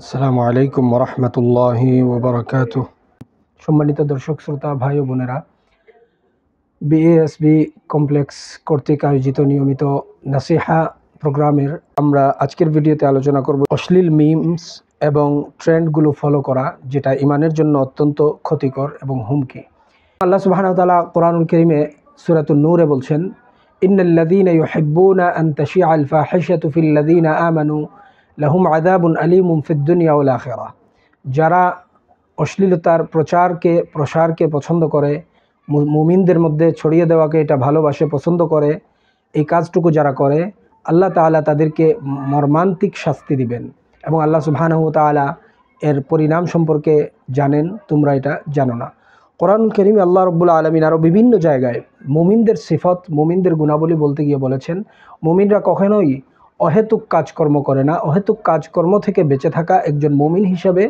আসসালামু আলাইকুম ওরহমতুল্লাহি ওবরাকাতুহ। সম্মানিত দর্শক শ্রোতা ভাই ও বোনেরা, বিএএসবি কমপ্লেক্স কর্তৃক আয়োজিত নিয়মিত নাসিহা প্রোগ্রামের আমরা আজকের ভিডিওতে আলোচনা করব অশ্লীল মিমস এবং ট্রেন্ডগুলো ফলো করা, যেটা ইমানের জন্য অত্যন্ত ক্ষতিকর এবং হুমকি। আল্লাহ সুবহানাহু ওয়া তাআলা কোরআনুল কারীমে সূরাতুন নূরে বলছেন, ইন্নাল্লাযীনা ইউহিব্বুনা আন তাশিআল ফাহিশাতু ফিল্লাযীনা আমানু লাহুম আযাবুন আলীমুন ফিদ দুনিয়া ওয়াল আখিরাহ। যারা অশ্লীলতার প্রসারকে পছন্দ করে, মুমিনদের মধ্যে ছড়িয়ে দেওয়াকে এটা ভালোবাসে, পছন্দ করে, এই কাজটুকু যারা করে, আল্লাহ তাআলা তাদেরকে মর্মান্তিক শাস্তি দিবেন এবং আল্লাহ সুবহানাহু ওয়া তাআলা এর পরিণাম সম্পর্কে জানেন, তোমরা এটা জানো না। কোরআনুল কারীমে আল্লাহ রাব্বুল আলামিন আরও বিভিন্ন জায়গায় মুমিনদের সিফত, মুমিনদের গুণাবলী বলতে গিয়ে বলেছেন, মুমিনরা কখনোই অহেতুক কাজকর্ম করে না। অহেতুক কাজকর্ম থেকে বেঁচে থাকা একজন মুমিন হিসাবে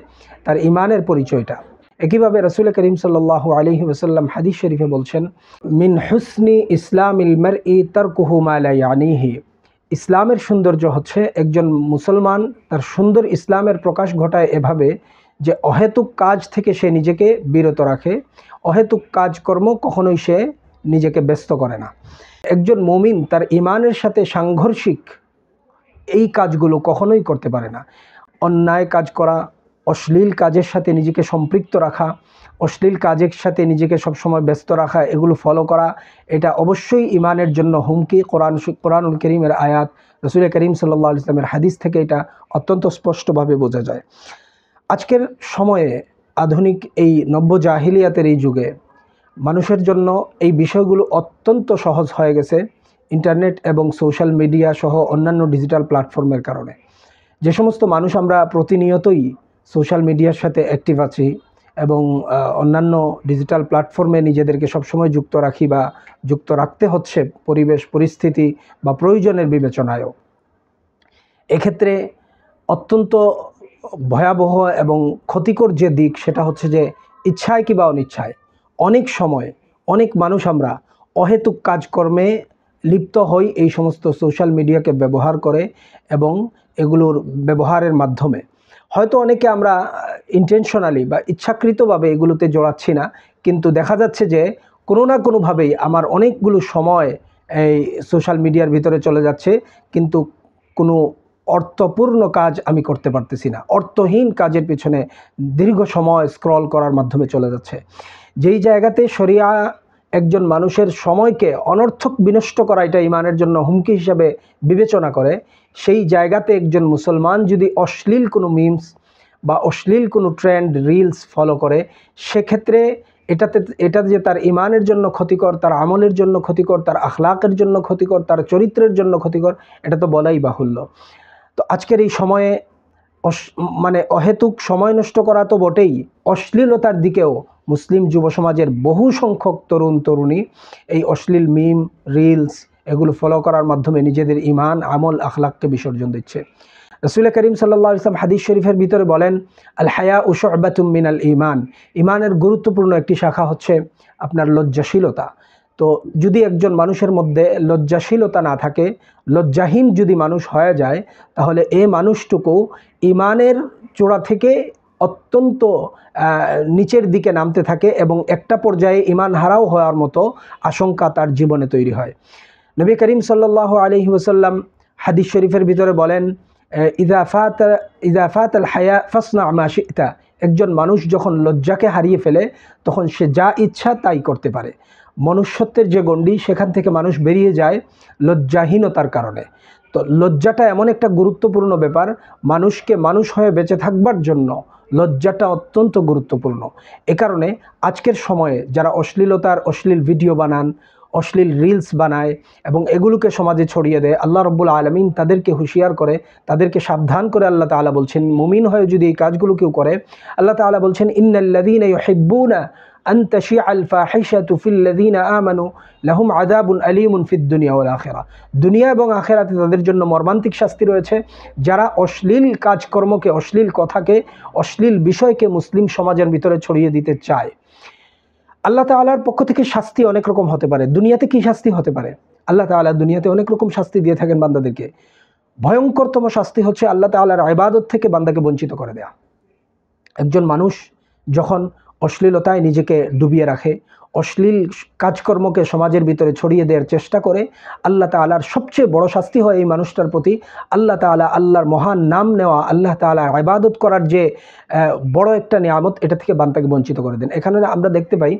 তার ইমানের পরিচয়টা। একইভাবে রাসূল করিম সাল্লাল্লাহু আলাইহি ওয়াসাল্লাম হাদিস শরীফে বলছেন, মিন হুসনি ইসলামিল মারই তারকুহু মা লা ইয়ানিহি। ইসলামের সৌন্দর্য হচ্ছে একজন মুসলমান তার সুন্দর ইসলামের প্রকাশ ঘটায় এভাবে যে অহেতুক কাজ থেকে সে নিজেকে বিরত রাখে, অহেতুক কাজকর্ম কখনোই সে নিজেকে ব্যস্ত করে না। একজন মুমিন তার ইমানের সাথে সাংঘর্ষিক এই কাজগুলো কখনোই করতে পারে না। অন্যায় কাজ করা, অশ্লীল কাজের সাথে নিজেকে সম্পৃক্ত রাখা, অশ্লীল কাজের সাথে নিজেকে সবসময় ব্যস্ত রাখা, এগুলো ফলো করা, এটা অবশ্যই ইমানের জন্য হুমকি। কোরআনুল কারীমের আয়াত, রাসূল করিম সাল্লাল্লাহু আলাইহি ওয়াসাল্লামের হাদিস থেকে এটা অত্যন্ত স্পষ্টভাবে বোঝা যায়। আজকের সময়ে আধুনিক এই নব্য জাহিলিয়াতের এই যুগে মানুষের জন্য এই বিষয়গুলো অত্যন্ত সহজ হয়ে গেছে ইন্টারনেট এবং সোশ্যাল মিডিয়া সহ অন্যান্য ডিজিটাল প্ল্যাটফর্মের কারণে। যে সমস্ত মানুষ আমরা প্রতিনিয়তই সোশ্যাল মিডিয়ার সাথে অ্যাক্টিভ আছি এবং অন্যান্য ডিজিটাল প্ল্যাটফর্মে নিজেদেরকে সবসময় যুক্ত রাখি বা যুক্ত রাখতে হচ্ছে পরিবেশ পরিস্থিতি বা প্রয়োজনের বিবেচনায়ও, এক্ষেত্রে অত্যন্ত ভয়াবহ এবং ক্ষতিকর যে দিক সেটা হচ্ছে যে ইচ্ছায় কিংবা অনিচ্ছায় অনেক সময় অনেক মানুষ আমরা অহেতুক কাজকর্মে লিপ্ত হই এই সমস্ত সোশ্যাল মিডিয়াকে ব্যবহার করে এবং এগুলোর ব্যবহারের মাধ্যমে। হয়তো অনেকে আমরা ইন্টেনশনালি বা ইচ্ছাকৃতভাবে এগুলোতে জড়াচ্ছি না, কিন্তু দেখা যাচ্ছে যে কোনো না কোনোভাবেই আমার অনেকগুলো সময় এই সোশ্যাল মিডিয়ার ভিতরে চলে যাচ্ছে, কিন্তু কোনো অর্থপূর্ণ কাজ আমি করতে পারতেছি না। অর্থহীন কাজের পিছনে দীর্ঘ সময় স্ক্রল করার মাধ্যমে চলে যাচ্ছে। যেই জায়গাতে শরিয়া একজন মানুষের সময়কে অনর্থক বিনষ্ট করা এটা ইমানের জন্য হুমকি হিসাবে বিবেচনা করে, সেই জায়গাতে একজন মুসলমান যদি অশ্লীল কোনো মিমস বা অশ্লীল কোনো ট্রেন্ড রিলস ফলো করে, সেক্ষেত্রে এটা যে তার ইমানের জন্য ক্ষতিকর, তার আমলের জন্য ক্ষতিকর, তার আখলাকের জন্য ক্ষতিকর, তার চরিত্রের জন্য ক্ষতিকর, এটা তো বলাই বাহুল্য। তো আজকের এই সময়ে অহেতুক সময় নষ্ট করা তো বটেই, অশ্লীলতার দিকেও মুসলিম যুব সমাজের বহু সংখ্যক তরুণ তরুণী এই অশ্লীল মিম রিলস এগুলো ফলো করার মাধ্যমে নিজেদের ইমান আমল আখলাককে বিসর্জন দিচ্ছে। রাসূল করিম সাল্লাল্লাহু আলাইহি ওয়াসাল্লাম হাদিস শরীফের ভিতরে বলেন, আল হায়াউ শু'বাতুম মিনাল ঈমান। ইমানের গুরুত্বপূর্ণ একটি শাখা হচ্ছে আপনার লজ্জাশীলতা। তো যদি একজন মানুষের মধ্যে লজ্জাশীলতা না থাকে, লজ্জাহীন যদি মানুষ হয়ে যায়, তাহলে এই মানুষটুকু ইমানের চূড়া থেকে অত্যন্ত নিচের দিকে নামতে থাকে এবং একটা পর্যায়ে ইমান হারাও হওয়ার মতো আশঙ্কা তার জীবনে তৈরি হয়। নবী করিম সাল্লাল্লাহু আলাইহি ওয়াসাল্লাম হাদিস শরীফের ভিতরে বলেন, ইযা ফাতাল হায়া ফাসনা মা শি'তা। একজন মানুষ যখন লজ্জাকে হারিয়ে ফেলে তখন সে যা ইচ্ছা তাই করতে পারে। মনুষ্যত্বের যে গণ্ডি সেখান থেকে মানুষ বেরিয়ে যায় লজ্জাহীনতার কারণে। তো লজ্জাটা এমন একটা গুরুত্বপূর্ণ ব্যাপার, মানুষকে মানুষ হয়ে বেঁচে থাকবার জন্য লজ্জাটা অত্যন্ত গুরুত্বপূর্ণ। এ কারণে আজকের সময়ে যারা অশ্লীল ভিডিও বানান, অশ্লীল রিলস বানায় এবং এগুলোকে সমাজে ছড়িয়ে দেয়, আল্লাহ রাব্বুল আলামিন তাদেরকে হুঁশিয়ার করে, তাদেরকে সাবধান করে। আল্লাহ তাআলা বলছেন, মুমিন হয়ে যদি এই কাজগুলো কেউ করে, আল্লাহ তাআলা বলছেন, ইন্নাল্লাযীনা ইউহিব্বুনা আন তাশিআল ফাহিশাতু ফিল্লাযীনা আমানু লাহুম আযাবুন আলীমুন ফিদ দুনিয়া ওয়াল আখিরাহ। দুনিয়া এবং আখিরাতে তাদের জন্য মর্মান্তিক শাস্তি রয়েছে। যারা অশ্লীল কাজকর্মকে, অশ্লীল কথাকে, অশ্লীল বিষয়কে মুসলিম সমাজের ভিতরে ছড়িয়ে দিতে চায়, আল্লাহ তাআলার পক্ষ থেকে শাস্তি অনেক রকম হতে পারে। দুনিয়াতে কি শাস্তি হতে পারে? আল্লাহ তাআলা দুনিয়াতে অনেক রকম শাস্তি দিয়ে থাকেন বান্দাদেরকে। ভয়ঙ্করতম শাস্তি হচ্ছে আল্লাহ তাআলার ইবাদত থেকে বান্দাকে বঞ্চিত করে দেয়া। একজন মানুষ যখন অশ্লীলতায় নিজেকে ডুবিয়ে রাখে, অশ্লীল কাজকর্মকে সমাজের ভিতরে ছড়িয়ে দেওয়ার চেষ্টা করে, আল্লাহ তাআলার সবচেয়ে বড় শাস্তি হয় এই মানুষটার প্রতি। আল্লাহ তাআলা, আল্লাহর মহান নাম নেওয়া, আল্লাহ তাআলার ইবাদত করার যে বড় একটা নিয়ামত, এটা থেকে বান্দাকে বঞ্চিত করে দেন। এখানে আমরা দেখতে পাই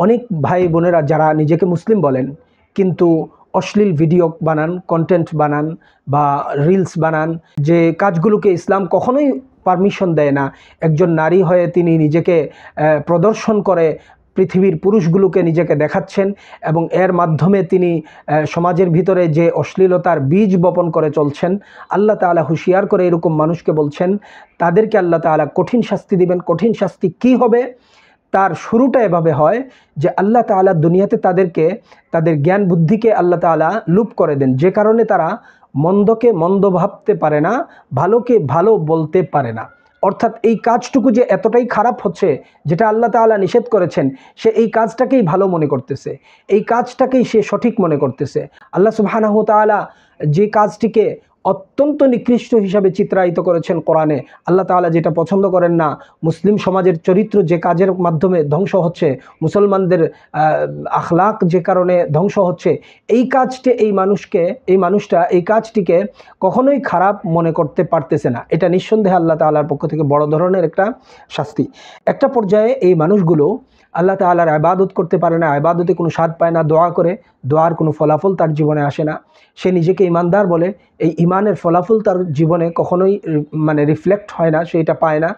অনেক ভাই বোনেরা যারা নিজেকে মুসলিম বলেন কিন্তু অশ্লীল ভিডিও বানান, কন্টেন্ট বানান বা রিলস বানান, যে কাজগুলোকে ইসলাম কখনোই পারমিশন দেয় না। একজন নারী হয়ে তিনি নিজেকে প্রদর্শন করে পৃথিবীর পুরুষগুলোকে নিজেকে দেখাচ্ছেন এবং এর মাধ্যমে তিনি সমাজের ভিতরে যে অশ্লীলতার বীজ বপন করে চলছেন। আল্লাহ তাআলা হুঁশিয়ার করে এরকম মানুষকে বলছেন তাদেরকে আল্লাহ তাআলা কঠিন শাস্তি দিবেন। কঠিন শাস্তি কি হবে? তার শুরুটা এভাবে হয় যে আল্লাহ তাআলা দুনিয়াতে তাদেরকে, তাদের জ্ঞান বুদ্ধিকে আল্লাহ তাআলা লুপ করে দেন, যে কারণে তারা মন্দকে মন্দ ভাবতে পারে না, ভালোকে ভালো বলতে পারে না। অর্থাৎ এই কাজটুকু যে এতটাই খারাপ হচ্ছে, যেটা আল্লাহ তাআলা নিষেধ করেছেন, সে এই কাজটাকেই ভালো মনে করতেছে, এই কাজটাকেই সে সঠিক মনে করতেছে। আল্লাহ সুবহানাহু ওয়া তাআলা যে কাজটিকে অত্যন্ত নিকৃষ্ট হিসাবে চিত্রায়িত করেছেন কোরআনে, আল্লাহ তাআলা যেটা পছন্দ করেন না, মুসলিম সমাজের চরিত্র যে কাজের মাধ্যমে ধ্বংস হচ্ছে, মুসলমানদের আখলাক যে কারণে ধ্বংস হচ্ছে, এই কাজটি এই মানুষটা এই কাজটিকে কখনোই খারাপ মনে করতে পারতেছে না। এটা নিঃসন্দেহে আল্লাহ তাআলার পক্ষ থেকে বড় ধরনের একটা শাস্তি। একটা পর্যায়ে এই মানুষগুলো আল্লাহ তাআলার ইবাদত করতে পারে না, ইবাদতে কোনো স্বাদ পায় না, দোয়া করে, দোয়ার কোনো ফলাফল তার জীবনে আসে না। সে নিজেকে ইমানদার বলে, এই ইমানের ফলাফল তার জীবনে কখনোই রিফ্লেক্ট হয় না, সে এটা পায় না।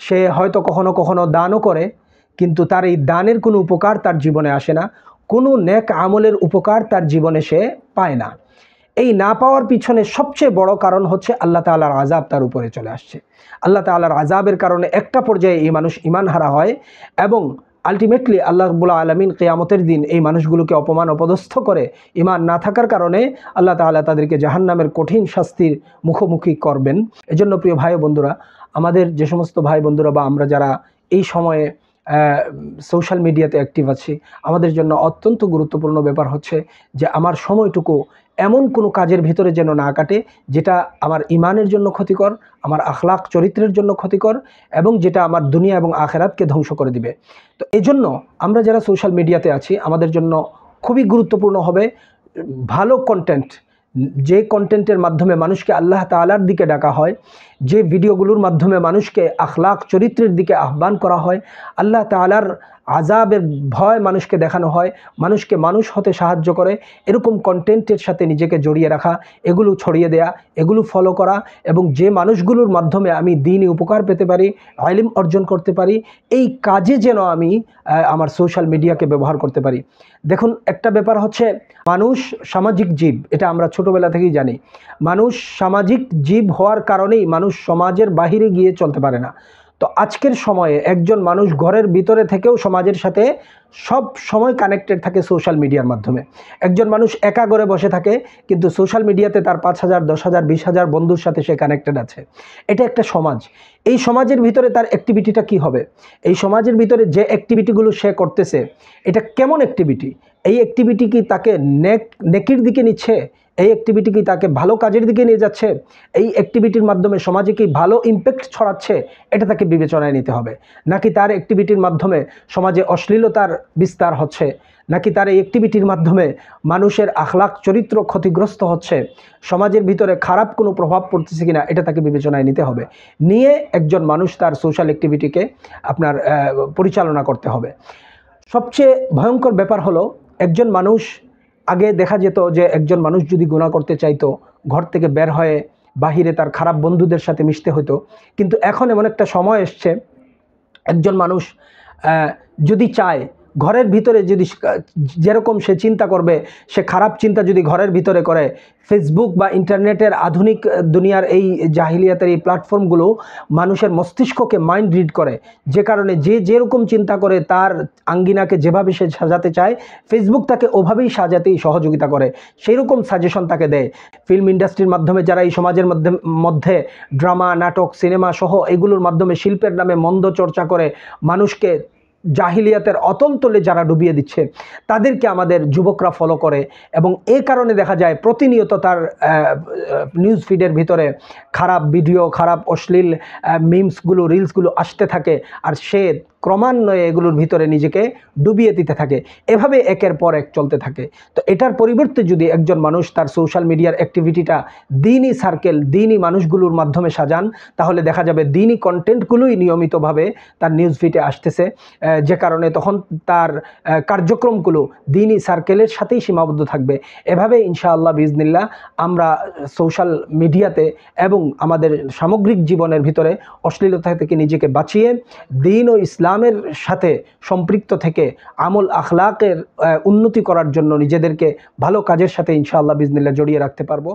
সে হয়তো কখনো কখনো দানও করে, কিন্তু তার এই দানের কোনো উপকার তার জীবনে আসে না, কোনো নেক আমলের উপকার তার জীবনে সে পায় না। এই না পাওয়ার পিছনে সবচেয়ে বড় কারণ হচ্ছে আল্লাহ তাআলার আযাব তার উপরে চলে আসছে। আল্লাহ তাআলার আযাবের কারণে একটা পর্যায়ে এই মানুষ ঈমান হারা হয় এবং আলটিমেটলি আল্লাহ রাব্বুল আলামিন কিয়ামতের দিন এই মানুষগুলোকে অপমান অপদস্থ করে। ঈমান না থাকার কারণে আল্লাহ তাআলা তাদেরকে জাহান্নামের কঠিন শাস্তির মুখোমুখি করবেন। এজন্য প্রিয় ভাই বন্ধুরা, আমাদের যে সমস্ত ভাই বন্ধুরা বা আমরা যারা এই সময়ে সোশ্যাল মিডিয়াতে অ্যাক্টিভ আছি, আমাদের জন্য অত্যন্ত গুরুত্বপূর্ণ ব্যাপার হচ্ছে যে আমার সময়টুকু এমন কোনো কাজের ভিতরে যেন না কাটে যেটা আমার ইমানের জন্য ক্ষতিকর, আমার আখলাক চরিত্রের জন্য ক্ষতিকর এবং যেটা আমার দুনিয়া এবং আখেরাতকে ধ্বংস করে দিবে। তো এজন্য আমরা যারা সোশ্যাল মিডিয়াতে আছি, আমাদের জন্য খুবই গুরুত্বপূর্ণ হবে ভালো কন্টেন্ট, যে কন্টেন্টের মাধ্যমে মানুষকে আল্লাহ তাআলার দিকে ডাকা হয়, যে ভিডিওগুলোর মাধ্যমে মানুষকে আখলাক চরিত্রের দিকে আহ্বান করা হয়, আল্লাহ তাআলার আযাবের ভয় মানুষকে দেখানো হয়, মানুষকে মানুষ হতে সাহায্য করে, এরকম কন্টেন্টের সাথে নিজেকে জড়িয়ে রাখা, এগুলো ছড়িয়ে দেয়া, এগুলো ফলো করা এবং যে মানুষগুলোর মাধ্যমে আমি দ্বীনি উপকার পেতে পারি, ইলম অর্জন করতে পারি, এই কাজে যেন আমি আমার সোশ্যাল মিডিয়াকে ব্যবহার করতে পারি। দেখুন, একটা ব্যাপার হচ্ছে মানুষ সামাজিক জীব, এটা আমরা ছোটোবেলা থেকেই জানি। মানুষ সামাজিক জীব হওয়ার কারণেই মানুষ সমাজের বাহিরে গিয়ে চলতে পারে না। তো আজকের সময়ে একজন মানুষ ঘরের ভিতরে থেকেও সমাজের সাথে সব সময় কানেক্টেড থাকে সোশ্যাল মিডিয়ার মাধ্যমে। একজন মানুষ একা ঘরে বসে থাকে কিন্তু সোশ্যাল মিডিয়াতে তার 5,000, 10,000, 20,000 বন্ধুর সাথে সে কানেক্টেড আছে। এটা একটা সমাজ। এই সমাজের ভিতরে তার অ্যাক্টিভিটিটা কি হবে? এই সমাজের ভিতরে যে অ্যাক্টিভিটিগুলো সে করতেছে, এটা কেমন অ্যাক্টিভিটি? এই অ্যাক্টিভিটি কি তাকে নেকির দিকে নিচ্ছে? এই অ্যাক্টিভিটি কি তাকে ভালো কাজের দিকে নিয়ে যাচ্ছে? এই অ্যাক্টিভিটির মাধ্যমে সমাজে কি ভালো ইম্প্যাক্ট ছড়াচ্ছে? এটা তাকে বিবেচনায় নিতে হবে। নাকি তার অ্যাক্টিভিটির মাধ্যমে সমাজে অশ্লীলতার বিস্তার হচ্ছে, নাকি তার এই অ্যাক্টিভিটির মাধ্যমে মানুষের আখলাক চরিত্র ক্ষতিগ্রস্ত হচ্ছে, সমাজের ভিতরে খারাপ কোনো প্রভাব পড়তেছে কিনা, এটা তাকে বিবেচনায় নিতে হবে। নিয়ে একজন মানুষ তার সোশ্যাল অ্যাক্টিভিটিকে আপনার পরিচালনা করতে হবে। সবচেয়ে ভয়ঙ্কর ব্যাপার হলো, একজন মানুষ, আগে দেখা যেত যে একজন মানুষ যদি গুনাহ করতে চাইতো ঘর থেকে বের হয়ে বাহিরে তার খারাপ বন্ধুদের সাথে মিশতে হতো, কিন্তু এখন এমন একটা সময় এসছে একজন মানুষ যদি চায় ঘরের ভিতরে যদি যেরকম সে চিন্তা করবে, সে খারাপ চিন্তা যদি ঘরের ভিতরে করে, ফেসবুক বা ইন্টারনেটের আধুনিক দুনিয়ার এই জাহিলিয়াতের এই প্ল্যাটফর্মগুলো মানুষের মস্তিষ্ককে মাইন্ড রিড করে, যে কারণে যে যেরকম চিন্তা করে তার আঙ্গিনাকে যেভাবে সে সাজাতে চায়, ফেসবুক তাকে ওভাবেই সাজাতেই সহযোগিতা করে, সেই রকম সাজেশন তাকে দেয়। ফিল্ম ইন্ডাস্ট্রির মাধ্যমে যারা এই সমাজের মধ্যে ড্রামা, নাটক, সিনেমা সহ এগুলোর মাধ্যমে শিল্পের নামে মন্দ চর্চা করে মানুষকে জাহিলিয়াতের অতল তলে যারা ডুবিয়ে দিচ্ছে তাদেরকে আমাদের যুবকরা ফলো করে, এবং এই কারণে দেখা যায় প্রতিনিয়ত তার নিউজ ফিডের ভিতরে খারাপ ভিডিও, খারাপ অশ্লীল মিমসগুলো, রিলসগুলো আসতে থাকে, আর সে ক্রমান্বয়ে এগুলোর ভিতরে নিজেকে ডুবিয়ে দিতে থাকে। এভাবে একের পর এক চলতে থাকে। তো এটার পরিবর্তে যদি একজন মানুষ তার সোশ্যাল মিডিয়ার অ্যাক্টিভিটিটা দ্বীনি সার্কেল, দ্বীনি মানুষগুলোর মাধ্যমে সাজান, তাহলে দেখা যাবে দ্বীনি কন্টেন্টগুলোই নিয়মিতভাবে তার নিউজ ফিডে আসতেছে, যে কারণে তখন তার কার্যক্রমগুলো দ্বীনি সার্কেলের সাথেই সীমাবদ্ধ থাকবে। এভাবে ইনশাআল্লাহ বিজনিল্লাহ আমরা সোশ্যাল মিডিয়াতে এবং আমাদের সামগ্রিক জীবনের ভিতরে অশ্লীলতা থেকে নিজেকে বাঁচিয়ে দ্বীন ও ইসলামের সাথে সম্পৃক্ত থেকে আমল আখলাকের উন্নতি করার জন্য নিজেদেরকে ভালো কাজের সাথে ইনশাআল্লাহ বিজনিল্লাহ জড়িয়ে রাখতে পারবো।